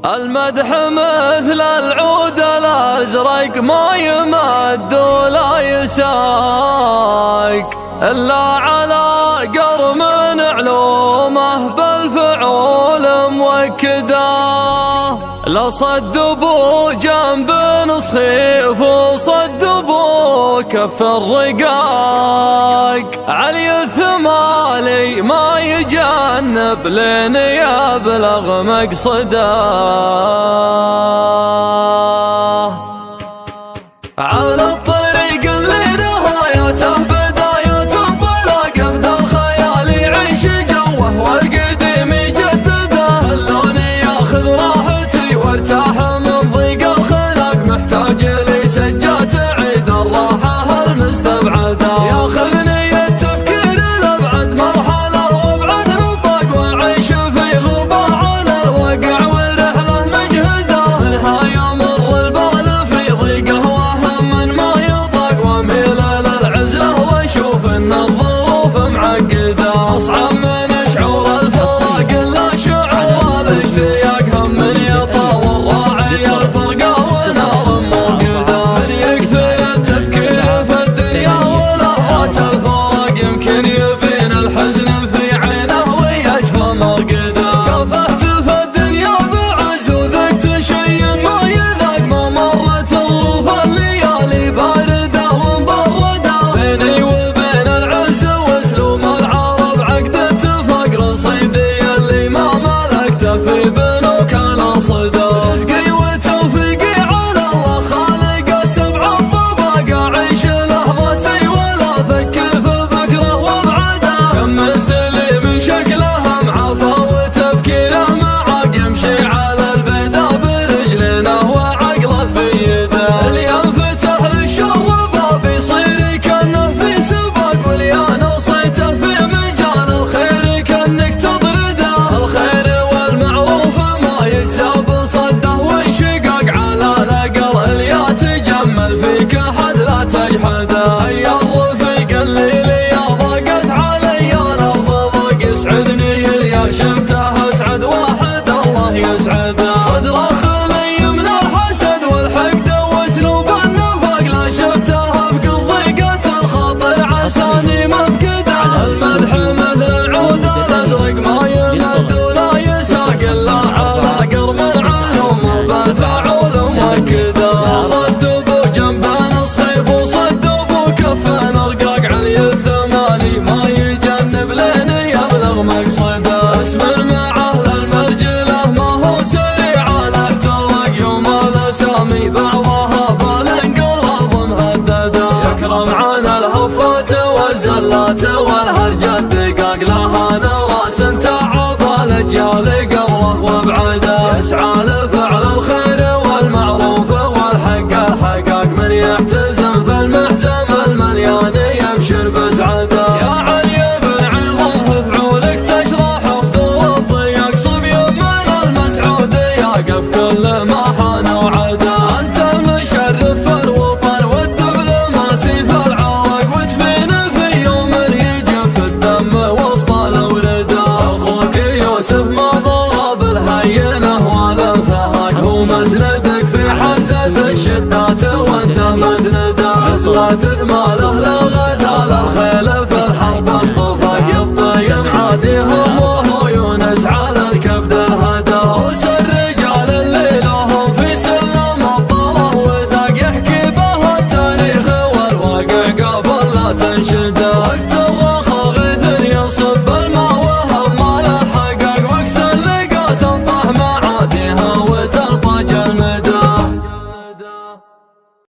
المدح مثل العود الأزرق ما يمد ولا يساق إلا على قرم علومه بالفعول موكده. لا صدبوا جنب نصخيف وصدبوا كف الرقاق، علي الثمالي ما يجنب لين يبلغ مقصده. على الطريق اللي نهايته بداية انطلاق، ابدا الخيال يعيش جوه والقديم يجدده. اللون ياخذ راحتي وارتاح من ضيق الخلق، محتاج لي سجات عيد الراحة المستبعدة. ياخذني التفكير لابعد مرحلة وابعد نطاق، واعيش في غربة على الواقع ورحلة مجهدة. نهاية مر البال في ضيقه وهم ما يطاق، واميل للعزلة واشوف ان الظروف معقدة. اصعب من شعور الفراق الا شعور الاشتياق، هم يطاول راعي الفرقة ونار موقدة. من يكثر التفكير في الدنيا ولهوات الفراق، يمكن يبين الحزن في عينه ويجفى مرقده. كافحت في الدنيا بعز وذقت شيء ما يذاق، ما مرت ظروف الليالي باردة ومبردة. بيني وبين العز واسلوب العرب عقد اتفاق، رصيدي اللي ما ملكته في بنوك الاصداق. رزقي وتوفيقي على الله خالق السبع الطبق، اعيش لحظتي ولا افكر في بكره وابعده. كم من سليم شكله معافى وتفكيره معاق، يمشي على البيضاء برجلينه وعقله في يده. اللي ينفتح للشر باب يصير كانه في سباق، واللي نصيته في مجال الخير كانك تطرده. الخير والمعروف ما يجزى بصده وانشقاق، على الاقل اللي يتجمل فيك احد لا تجحده. هيا الرفيق الليلي يا ضاقت علي الارض ضاق، يسعدني اللي شفته اسعد واحد الله يسعده. صدره خلي من الحسد والحقد واسلوب النفاق، لا شفته بقل ضيقة الخاطر عساني مفقده. المدح مثل العود الازرق ما يمد ولا يساق الا على قرم علومه بالفعول موكده. صدبوا جنبان صخيف وصدبوا كفان رقاق، علي الثمالي ما يجنب لين يبلغ مقصده. اسمر معه للمرجله ما هو سريع على احتراق، يوم الاسامي بعضها بالانقلاب مهدده. يكرم عن الهفات والزلات والهرجة دقاق، لها نراس تعب الاجيال قبله وابعده. يسعى لفعل الخير والمعروف والحق الحقاق، من يحتزم في المحزم المليان يبشر بسعده. يا علي بن عظه فعولك تشرح صدور الضيق، صبي من المسعودية قف كل